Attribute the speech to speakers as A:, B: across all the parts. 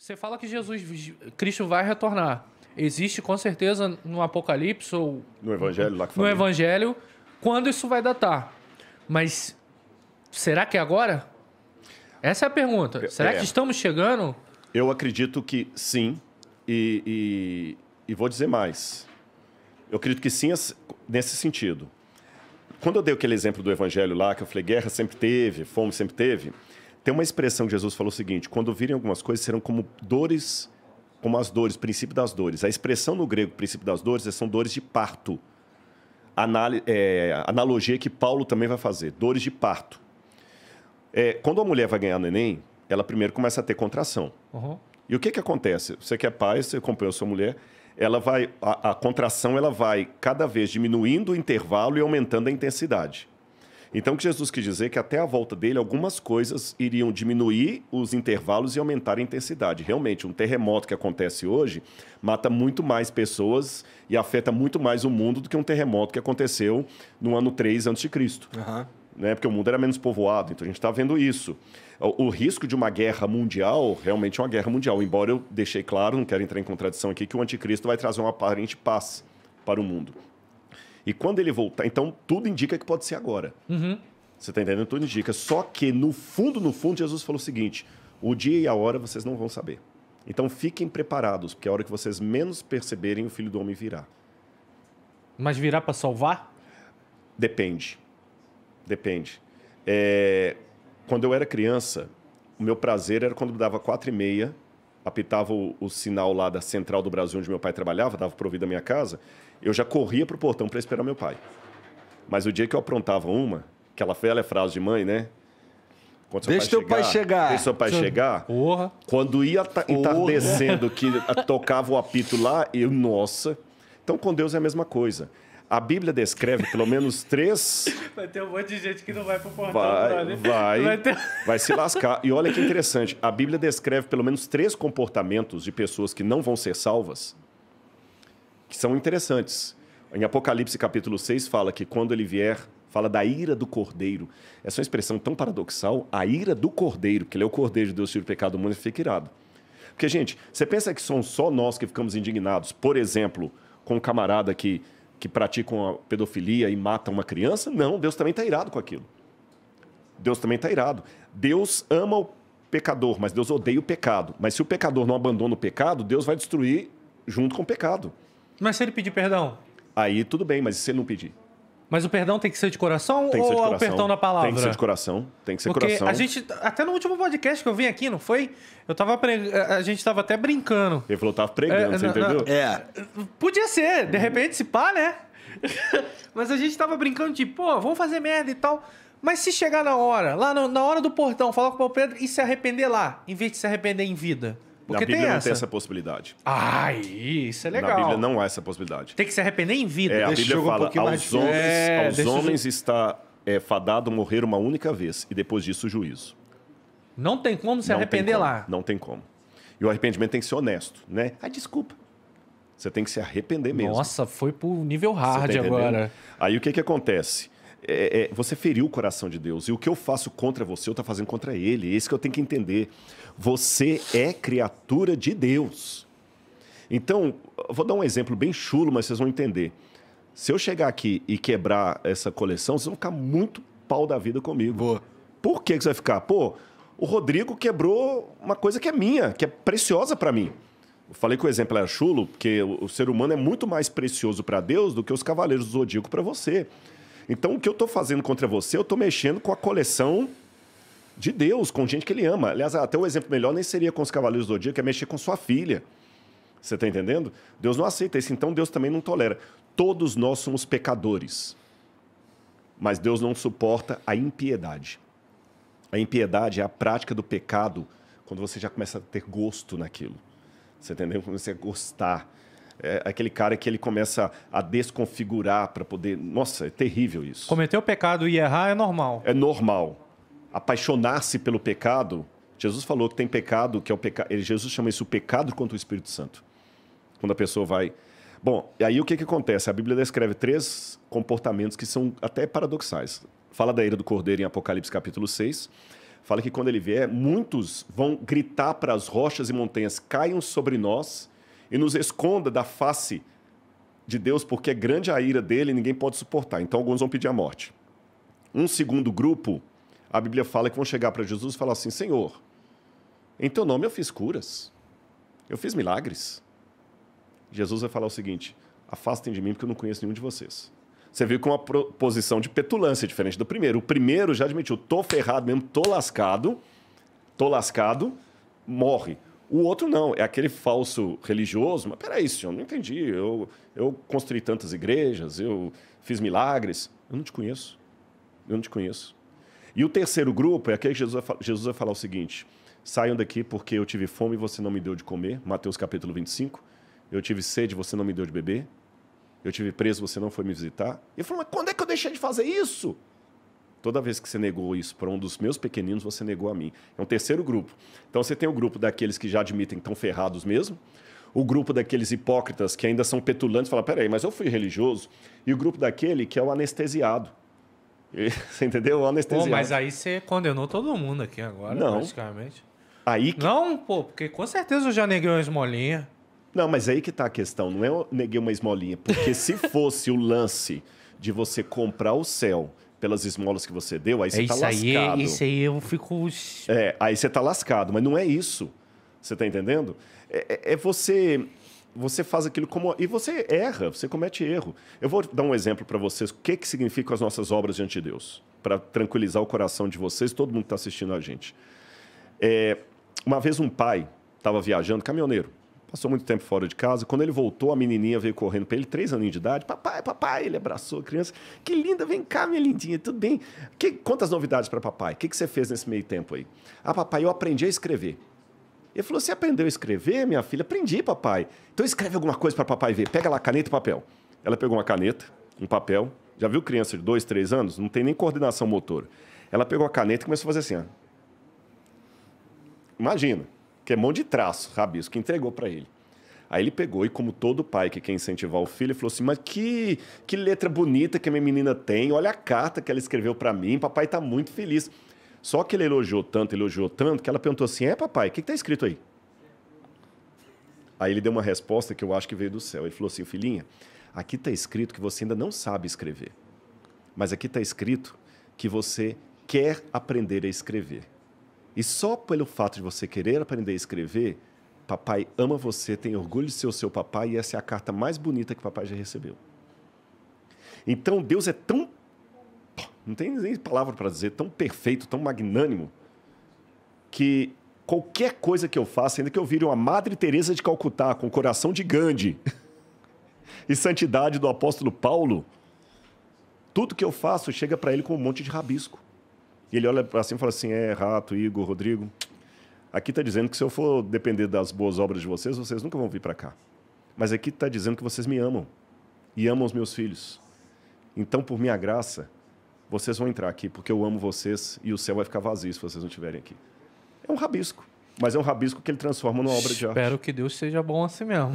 A: Você fala que Cristo vai retornar. Existe com certeza no Apocalipse ou
B: No Evangelho lá que
A: no
B: falei.
A: Evangelho quando isso vai datar. Mas será que é agora? Essa é a pergunta. Será que estamos chegando?
B: Eu acredito que sim. E vou dizer mais. Eu acredito que sim nesse sentido. Quando eu dei aquele exemplo do Evangelho lá, que eu falei, guerra sempre teve, fome sempre teve, tem uma expressão que Jesus falou o seguinte: quando virem algumas coisas, serão como dores, como as dores, princípio das dores. A expressão no grego, princípio das dores, são dores de parto. Analogia que Paulo também vai fazer, dores de parto. Quando a mulher vai ganhar neném, ela primeiro começa a ter contração.
A: Uhum.
B: E o que acontece? Você que é pai, você acompanhou sua mulher, a contração ela vai cada vez diminuindo o intervalo e aumentando a intensidade. Então, o que Jesus quis dizer é que até a volta dele, algumas coisas iriam diminuir os intervalos e aumentar a intensidade. Realmente, um terremoto que acontece hoje mata muito mais pessoas e afeta muito mais o mundo do que um terremoto que aconteceu no ano 3 a.C.
C: Aham.
B: Né? Porque o mundo era menos povoado, então a gente está vendo isso. O risco de uma guerra mundial, realmente é uma guerra mundial, embora eu deixei claro, não quero entrar em contradição aqui, que o anticristo vai trazer uma aparente paz para o mundo. E quando ele voltar, então tudo indica que pode ser agora.
A: Uhum.
B: Você está entendendo? Tudo indica. Só que no fundo, Jesus falou o seguinte: o dia e a hora vocês não vão saber. Então fiquem preparados, porque a hora que vocês menos perceberem, o Filho do Homem virá.
A: Mas virá para salvar?
B: Depende. Quando eu era criança, o meu prazer era quando dava 4h30, apitava o sinal lá da Central do Brasil, onde meu pai trabalhava, dava para ouvir da minha casa, eu já corria pro portão para esperar meu pai. Mas o dia que eu aprontava aquela velha frase de mãe, né?
C: Deixa teu pai chegar.
B: Deixa seu pai chegar.
A: Porra.
B: Quando ia entardecendo, que tocava o apito lá, nossa. Então, com Deus é a mesma coisa. A Bíblia descreve pelo menos 3...
A: Vai ter um monte de gente que não vai pro portão.
B: Vai se lascar. E olha que interessante, a Bíblia descreve pelo menos 3 comportamentos de pessoas que não vão ser salvas, que são interessantes. Em Apocalipse capítulo 6 fala que quando ele vier, fala da ira do Cordeiro. Essa é uma expressão tão paradoxal, a ira do Cordeiro, que ele é o Cordeiro de Deus, tira o pecado do mundo, e fica irado. Porque, gente, você pensa que são só nós que ficamos indignados, por exemplo, com um camarada que praticam a pedofilia e matam uma criança? Não, Deus também está irado com aquilo. Deus também está irado. Deus ama o pecador, mas Deus odeia o pecado. Mas se o pecador não abandona o pecado, Deus vai destruir junto com o pecado.
A: Mas se ele pedir perdão?
B: Aí tudo bem, mas e se ele não pedir?
A: Mas o perdão tem que ser de coração
B: Tem que ser de
A: ou é o
B: coração.
A: perdão da palavra?
B: Tem que ser de coração. Tem que ser
A: Porque
B: coração.
A: a gente, até no último podcast que eu vim aqui, não foi? A gente tava até brincando.
B: Ele falou que estava pregando, você entendeu?
A: Podia ser, de repente, se pá, né? Mas a gente tava brincando de, pô, vamos fazer merda e tal. Mas se chegar na hora, lá na hora do portão, falar com o Paulo Pedro e se arrepender lá, em vez de se arrepender em vida. Porque
B: Na Bíblia
A: tem
B: não tem essa possibilidade.
A: Ai, isso é legal.
B: Na Bíblia não há essa possibilidade.
A: Tem que se arrepender em vida.
B: A
C: Deixa
B: Bíblia
C: eu jogar um
B: fala,
C: pouquinho mais
B: aos
C: difícil.
B: homens está fadado morrer uma única vez, e depois disso o juízo.
A: Não tem como se
B: Não
A: arrepender
B: tem como,
A: lá.
B: Não tem como. E o arrependimento tem que ser honesto, né? Desculpa. Você tem que se arrepender mesmo.
A: Nossa, foi pro nível
B: Você
A: hard
B: tá entendendo?
A: agora.
B: Aí o que acontece? Você feriu o coração de Deus. E o que eu faço contra você, eu estou fazendo contra ele. É isso que eu tenho que entender. Você é criatura de Deus. Então, eu vou dar um exemplo bem chulo, mas vocês vão entender. Se eu chegar aqui e quebrar essa coleção, vocês vão ficar muito pau da vida comigo.
C: Boa.
B: Por que você vai ficar? Pô, o Rodrigo quebrou uma coisa que é minha, que é preciosa para mim. Eu falei que o exemplo era chulo, porque o ser humano é muito mais precioso para Deus do que os cavaleiros do Zodíaco para você. Então, o que eu estou fazendo contra você, eu estou mexendo com a coleção de Deus, com gente que ele ama. Aliás, até o exemplo melhor nem seria com os cavaleiros do Zodíaco, é mexer com sua filha. Você está entendendo? Deus não aceita isso, então Deus também não tolera. Todos nós somos pecadores, mas Deus não suporta a impiedade. A impiedade é a prática do pecado quando você já começa a ter gosto naquilo. Você entendeu? Quando você gostar. É aquele cara que ele começa a desconfigurar para poder... Nossa, é terrível isso.
A: Cometer o pecado e errar é normal.
B: É normal. Apaixonar-se pelo pecado... Jesus falou que tem pecado, que é o pecado... Jesus chama isso o pecado contra o Espírito Santo. Quando a pessoa vai... Bom, e aí o que acontece? A Bíblia descreve 3 comportamentos que são até paradoxais. Fala da ira do Cordeiro em Apocalipse capítulo 6. fala que quando ele vier, muitos vão gritar para as rochas e montanhas, caiam sobre nós e nos esconda da face de Deus, porque é grande a ira dele e ninguém pode suportar. Então, alguns vão pedir a morte. Um segundo grupo, a Bíblia fala que vão chegar para Jesus e falar assim, Senhor, em teu nome eu fiz curas, eu fiz milagres. Jesus vai falar o seguinte, afastem de mim porque eu não conheço nenhum de vocês. Você viu com uma posição de petulância diferente do primeiro. O primeiro já admitiu, tô ferrado mesmo, tô lascado, morre. O outro não, é aquele falso religioso, mas peraí, senhor, não entendi, eu construí tantas igrejas, eu fiz milagres, eu não te conheço. E o terceiro grupo é aquele que Jesus vai falar o seguinte, saiam daqui porque eu tive fome e você não me deu de comer, Mateus capítulo 25, eu tive sede e você não me deu de beber, eu tive preso, você não foi me visitar. E ele falou, mas quando é que eu deixei de fazer isso? Toda vez que você negou isso para um dos meus pequeninos, você negou a mim. É um terceiro grupo. Então você tem o grupo daqueles que já admitem que estão ferrados mesmo, o grupo daqueles hipócritas que ainda são petulantes, falam, peraí, mas eu fui religioso, e o grupo daquele que é o anestesiado. Você entendeu? O anestesiado.
A: Pô, mas aí você condenou todo mundo aqui agora,
B: não.
A: praticamente.
B: Aí que...
A: Não, pô, porque com certeza eu já neguei uma esmolinha.
B: Não, mas aí que está a questão. Não é eu neguei uma esmolinha. Porque se fosse o lance de você comprar o céu pelas esmolas que você deu, aí você está lascado.
A: Isso aí eu fico...
B: Aí você está lascado. Mas não é isso. Você está entendendo? Você faz aquilo como... E você erra, você comete erro. Eu vou dar um exemplo para vocês. O que significam as nossas obras diante de Deus? Para tranquilizar o coração de vocês, todo mundo que está assistindo a gente. Uma vez um pai estava viajando, caminhoneiro. Passou muito tempo fora de casa. Quando ele voltou, a menininha veio correndo para ele, 3 aninhos de idade. Papai, ele abraçou a criança. Que linda, vem cá, minha lindinha, tudo bem? Quantas novidades para papai? O que você fez nesse meio tempo aí? Ah, papai, eu aprendi a escrever. Ele falou, você aprendeu a escrever, minha filha? Aprendi, papai. Então escreve alguma coisa para papai ver. Pega lá caneta e papel. Ela pegou uma caneta, um papel. Já viu criança de 2, 3 anos? Não tem nem coordenação motora. Ela pegou a caneta e começou a fazer assim, ó. Imagina. Que é mão de traço, rabisco, entregou para ele. Aí ele pegou e, como todo pai que quer incentivar o filho, ele falou assim, mas que letra bonita que a minha menina tem, olha a carta que ela escreveu para mim, papai está muito feliz. Só que ele elogiou tanto, que ela perguntou assim, papai, o que está escrito aí? Aí ele deu uma resposta que eu acho que veio do céu. Ele falou assim, filhinha, aqui está escrito que você ainda não sabe escrever, mas aqui está escrito que você quer aprender a escrever. E só pelo fato de você querer aprender a escrever, papai ama você, tem orgulho de ser o seu papai e essa é a carta mais bonita que papai já recebeu. Então Deus é tão, não tem nem palavra para dizer, tão perfeito, tão magnânimo, que qualquer coisa que eu faça, ainda que eu vire uma Madre Teresa de Calcutá com o coração de Gandhi e santidade do apóstolo Paulo, tudo que eu faço chega para ele com um monte de rabisco. E ele olha para cima e fala assim, Rato, Igor, Rodrigo, aqui está dizendo que se eu for depender das boas obras de vocês, vocês nunca vão vir para cá. Mas aqui está dizendo que vocês me amam e amam os meus filhos. Então, por minha graça, vocês vão entrar aqui, porque eu amo vocês e o céu vai ficar vazio se vocês não estiverem aqui. É um rabisco, mas é um rabisco que ele transforma numa obra de arte.
A: Espero que Deus seja bom assim mesmo.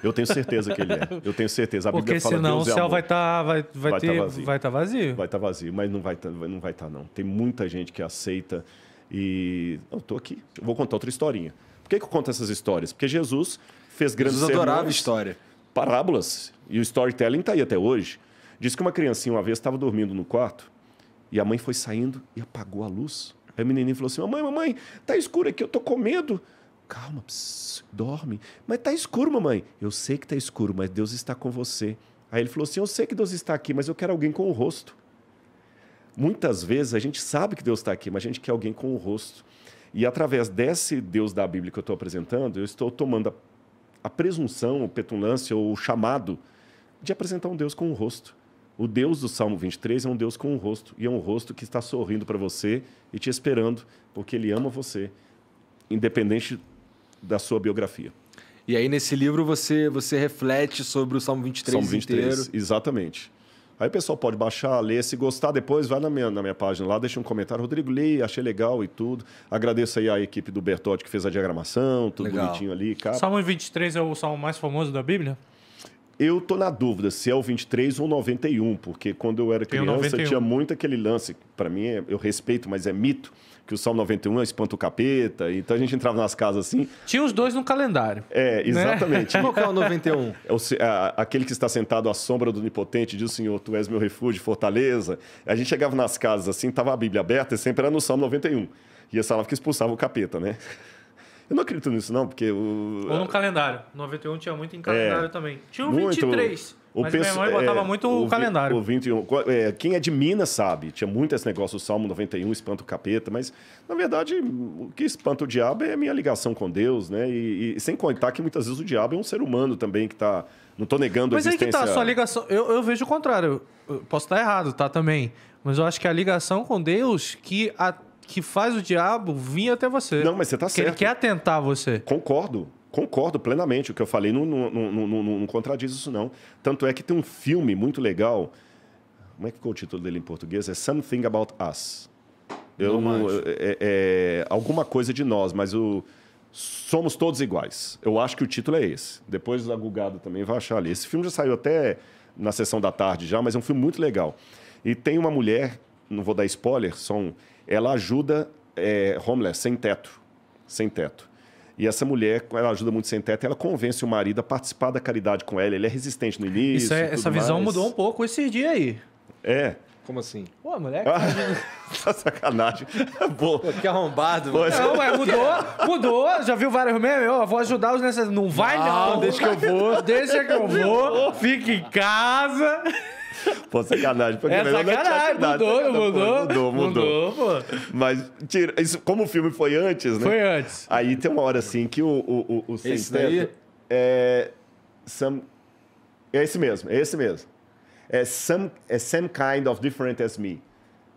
B: Eu tenho certeza que ele é. Eu tenho certeza. A Bíblia fala,
A: senão
B: Deus
A: o céu
B: vai
A: estar vai tá vazio.
B: Vai estar vazio, mas não vai estar, não. Tem muita gente que aceita e... Eu estou aqui. Eu vou contar outra historinha. Por que eu conto essas histórias? Porque Jesus fez grandes sermões.
C: Jesus adorava história.
B: Parábolas. E o storytelling está aí até hoje. Diz que uma criancinha uma vez estava dormindo no quarto e a mãe foi saindo e apagou a luz. Aí o menininho falou assim, mamãe, tá escuro aqui, eu tô com medo. Calma, dorme. Mas tá escuro, mamãe. Eu sei que tá escuro, mas Deus está com você. Aí ele falou assim, eu sei que Deus está aqui, mas eu quero alguém com o rosto. Muitas vezes a gente sabe que Deus está aqui, mas a gente quer alguém com o rosto. E através desse Deus da Bíblia que eu estou apresentando, eu estou tomando a presunção, a petulância ou o chamado de apresentar um Deus com o rosto. O Deus do Salmo 23 é um Deus com um rosto, e é um rosto que está sorrindo para você e te esperando, porque Ele ama você, independente da sua biografia.
C: E aí, nesse livro, você reflete sobre o Salmo 23
B: Salmo 23,
C: inteiro.
B: Exatamente. Aí o pessoal pode baixar, ler, se gostar, depois vai na minha página lá, deixa um comentário. Rodrigo, li, achei legal e tudo. Agradeço aí a equipe do Bertotti que fez a diagramação, tudo legal. Bonitinho ali. Cara.
A: Salmo 23 é o salmo mais famoso da Bíblia?
B: Eu tô na dúvida se é o 23 ou 91, porque quando eu era
A: Tem o
B: criança
A: 91.
B: tinha muito aquele lance, para mim eu respeito, mas é mito, que o Salmo 91 é espanta o capeta, então a gente entrava nas casas assim.
A: Tinha os dois no calendário.
B: É, exatamente.
C: Qual que é o 91?
B: Aquele que está sentado à sombra do Onipotente, diz o Senhor, tu és meu refúgio, fortaleza. A gente chegava nas casas assim, tava a Bíblia aberta e sempre era no Salmo 91. E essa palavra que expulsava o capeta, né? Eu não acredito nisso não, porque...
A: Ou no calendário. 91 tinha muito em calendário também. Tinha o
B: Muito.
A: 23. Mas minha mãe botava muito o calendário.
B: O 21. Quem é de Minas sabe. Tinha muito esse negócio, o Salmo 91, espanta o capeta. Mas, na verdade, o que espanta o diabo é a minha ligação com Deus, né? E sem contar que muitas vezes o diabo é um ser humano também que tá... Não estou negando a
A: Mas aí
B: existência...
A: que tá, a sua ligação... Eu vejo o contrário. Eu posso estar errado, tá? Também. Mas eu acho que a ligação com Deus que faz o diabo vir até você.
B: Não, mas você tá
A: que
B: certo.
A: ele quer atentar você.
B: Concordo plenamente. O que eu falei não contradiz isso, não. Tanto é que tem um filme muito legal. Como é que ficou o título dele em português? É Something About Us. Alguma coisa de nós, mas somos todos iguais. Eu acho que o título é esse. Depois a Gugada também vai achar ali. Esse filme já saiu até na sessão da tarde já, mas é um filme muito legal. E tem uma mulher, não vou dar spoiler, ela ajuda homeless, sem teto. E essa mulher, ela ajuda muito sem teto, ela convence o marido a participar da caridade com ela. Ele é resistente no início.
A: Essa visão mudou um pouco esses dias aí.
B: É.
C: Como assim?
A: Pô, moleque.
B: Tá sacanagem.
C: Pô, que arrombado. Mano.
A: Não, mas mudou. Já viu vários memes? Ó, vou ajudar os necessários. Não vai, não.
C: Deixa que eu vou.
A: Deixa que eu vou. Fica em casa.
B: Pô, sacanagem.
A: Mudou, pô.
B: Mas, como o filme foi antes, né?
A: Foi antes.
B: Aí tem uma hora assim que o sem
C: Esse
B: teto
C: daí?
B: é esse mesmo. É some kind of different as me.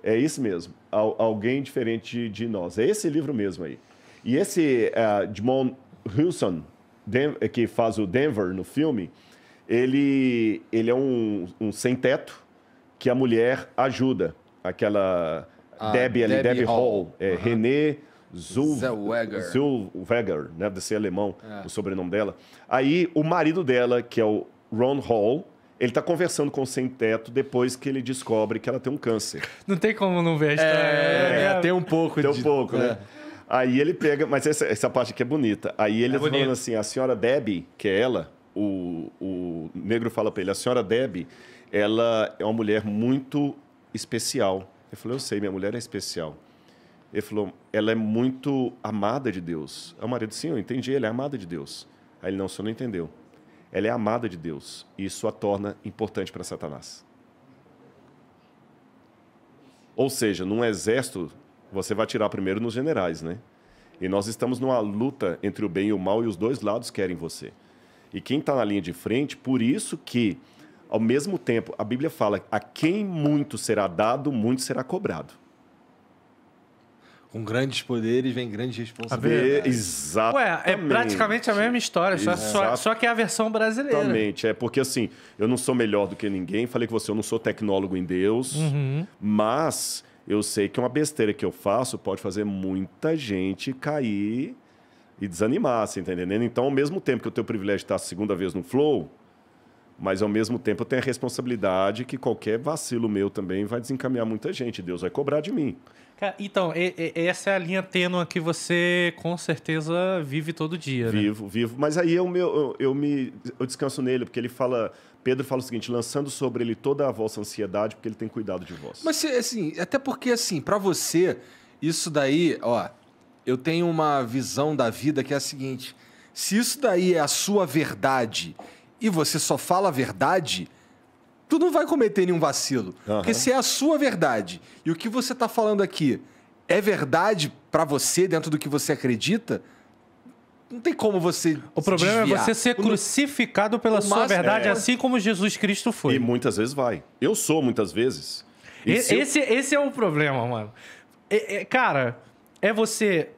B: É isso mesmo. Alguém diferente de nós. É esse livro mesmo aí. E esse Damon Wilson, que faz o Denver no filme, ele é um sem-teto que a mulher ajuda. Aquela Debbie Hall. René Zellweger, né? Deve ser alemão, o sobrenome dela. Aí o marido dela, que é o Ron Hall, ele está conversando com o sem-teto depois que ele descobre que ela tem um câncer.
A: Não tem como não ver a história.
C: Tem um pouco.
B: Tem um pouco, né? Aí ele pega... Mas essa parte aqui é bonita. Aí ele está falando assim, a senhora Debbie, que é ela, o negro fala para ele, a senhora Debbie, ela é uma mulher muito especial. Ele falou, eu sei, minha mulher é especial. Ele falou, ela é muito amada de Deus. Aí o marido, sim, eu entendi, ela é amada de Deus. Aí ele, não, o senhor não entendeu. Ela é amada de Deus e isso a torna importante para Satanás. Ou seja, num exército, você vai atirar primeiro nos generais, né? E nós estamos numa luta entre o bem e o mal e os dois lados querem você. E quem está na linha de frente, por isso que, ao mesmo tempo, a Bíblia fala, a quem muito será dado, muito será cobrado.
C: Com grandes poderes vem grandes responsabilidades.
B: Exatamente.
A: Ué, é praticamente a mesma história, só que é a versão brasileira.
B: Exatamente. Porque assim, eu não sou melhor do que ninguém. Falei com você, eu não sou tecnólogo em Deus. Mas eu sei que uma besteira que eu faço pode fazer muita gente cair e desanimar, você tá entendendo? Então, ao mesmo tempo que eu tenho o privilégio de estar a segunda vez no Flow, mas ao mesmo tempo eu tenho a responsabilidade que qualquer vacilo meu também vai desencaminhar muita gente. Deus vai cobrar de mim.
A: Cara, então, essa é a linha tênue que você com certeza vive todo dia, né?
B: Vivo. Mas aí eu descanso nele, porque ele fala... Pedro fala o seguinte, lançando sobre ele toda a vossa ansiedade, porque ele tem cuidado de vós.
C: Mas, assim, até porque, assim, pra você, isso daí, ó... Eu tenho uma visão da vida que é a seguinte, se isso daí é a sua verdade e você só fala a verdade... Tu não vai cometer nenhum vacilo. Porque se é a sua verdade e o que você está falando aqui é verdade para você, dentro do que você acredita, não tem como você
A: O problema é você ser crucificado pela sua verdade, assim como Jesus Cristo foi.
B: E muitas vezes vai. Eu sou muitas vezes.
A: Esse é o problema, mano. Cara, é você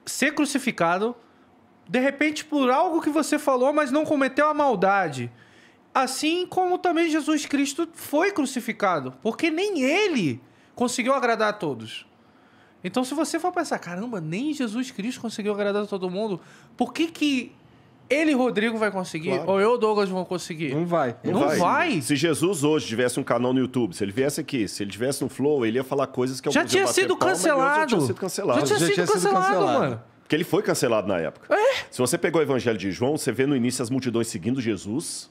A: ser crucificado, de repente, por algo que você falou, mas não cometeu a maldade. Assim como também Jesus Cristo foi crucificado. Porque nem ele conseguiu agradar a todos. Então, se você for pensar, caramba, nem Jesus Cristo conseguiu agradar a todo mundo, por que ele e Rodrigo vai conseguir?
B: Claro.
A: Ou eu e Douglas vão conseguir?
C: Não vai.
A: Não vai?
B: Se Jesus hoje tivesse um canal no YouTube, se ele viesse aqui, se ele tivesse no Flow, ele ia falar coisas que
A: Já
B: alguns
A: tinha
B: iam bater
A: sido
B: palma, e outros
A: cancelado.
B: já tinha sido cancelado.
A: Já tinha
C: Já
A: sido
C: tinha sido
A: cancelado,
C: cancelado.
A: mano.
B: Porque ele foi cancelado na época. Se você pegou o Evangelho de João, você vê no início as multidões seguindo Jesus.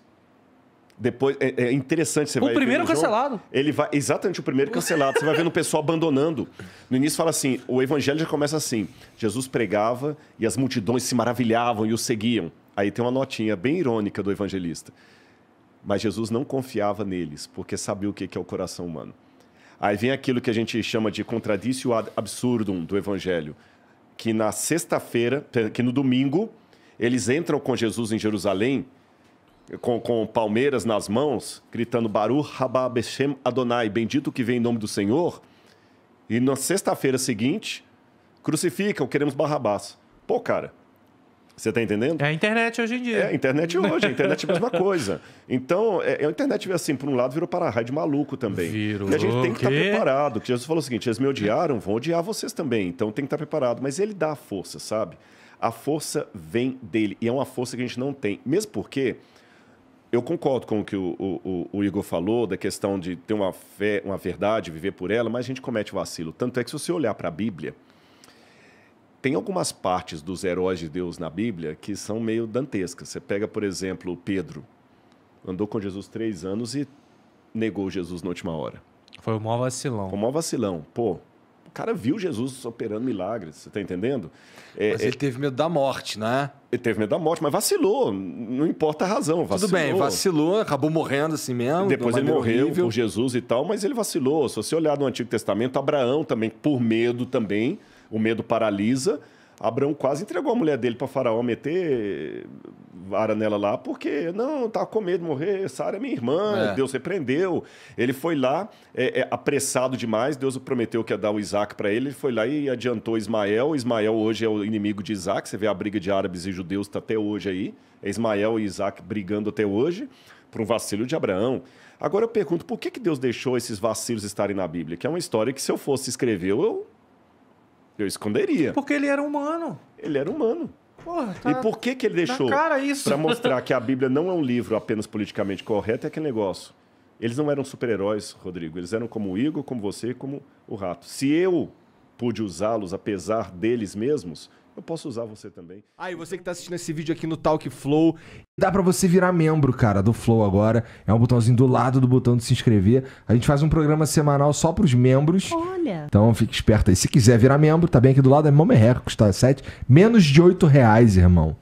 B: Depois, é interessante, você
A: O
B: vai ver
A: primeiro
B: no João,
A: cancelado.
B: Ele vai, exatamente, o primeiro cancelado. Você vai vendo o pessoal abandonando. No início fala assim, o Evangelho já começa assim. Jesus pregava e as multidões se maravilhavam e o seguiam. Aí tem uma notinha bem irônica do evangelista. Mas Jesus não confiava neles, porque sabia o que é o coração humano. Aí vem aquilo que a gente chama de contradício ad absurdum do Evangelho. Que na sexta-feira, que no domingo, eles entram com Jesus em Jerusalém, com palmeiras nas mãos, gritando Baruch Rabá Beshem Adonai, bendito que vem em nome do Senhor. E na sexta-feira seguinte, crucificam, queremos Barrabás. Pô, cara, você tá entendendo?
A: É a internet hoje em dia.
B: É, a internet hoje, a internet é a mesma coisa. Então, a internet, assim, por um lado, virou para-raio de maluco também.
A: Virou
B: E a gente tem que estar
A: o quê?
B: preparado. Que Jesus falou o seguinte, eles me odiaram, vão odiar vocês também. Então, tem que estar preparado. Mas ele dá a força, sabe? A força vem dele. E é uma força que a gente não tem. Mesmo porque, eu concordo com o que o Igor falou, da questão de ter uma fé, uma verdade, viver por ela, mas a gente comete vacilo. Tanto é que se você olhar para a Bíblia, tem algumas partes dos heróis de Deus na Bíblia que são meio dantescas. Você pega, por exemplo, Pedro. Andou com Jesus 3 anos e negou Jesus na última hora.
A: Foi o maior vacilão.
B: Foi o maior vacilão. Pô, o cara viu Jesus operando milagres, você tá entendendo?
C: Mas ele teve medo da morte, né?
B: Ele teve medo da morte, mas vacilou. Não importa a razão, vacilou.
C: Tudo bem, vacilou, acabou morrendo assim mesmo.
B: Depois ele morreu por Jesus e tal, mas ele vacilou. Se você olhar no Antigo Testamento, Abraão também, por medo também, o medo paralisa. Abraão quase entregou a mulher dele para Faraó meter vara nela lá, porque não, estava com medo de morrer, Sara é minha irmã, Deus repreendeu. Ele foi lá, apressado demais, Deus prometeu que ia dar o Isaac para ele foi lá e adiantou Ismael. Ismael hoje é o inimigo de Isaac, você vê a briga de árabes e judeus está até hoje aí, é Ismael e Isaac brigando até hoje, por um vacilo de Abraão. Agora eu pergunto, por que Deus deixou esses vacilos estarem na Bíblia? Que é uma história que se eu fosse escrever, eu esconderia.
A: Porque ele era humano.
B: Ele era humano.
A: Porra, tá
B: E por que ele deixou? Para mostrar que a Bíblia não é um livro apenas politicamente correto, é aquele negócio. Eles não eram super-heróis, Rodrigo. Eles eram como o Igor, como você, como o Rato. Se eu pude usá-los apesar deles mesmos, eu posso usar você também.
D: E você que tá assistindo esse vídeo aqui no Talk Flow, dá pra você virar membro, cara, do Flow agora. É um botãozinho do lado do botão de se inscrever. A gente faz um programa semanal só pros membros.
E: Olha.
D: Então fique esperto aí. Se quiser virar membro, tá bem aqui do lado, é mó merreca, custa menos de R$8, irmão.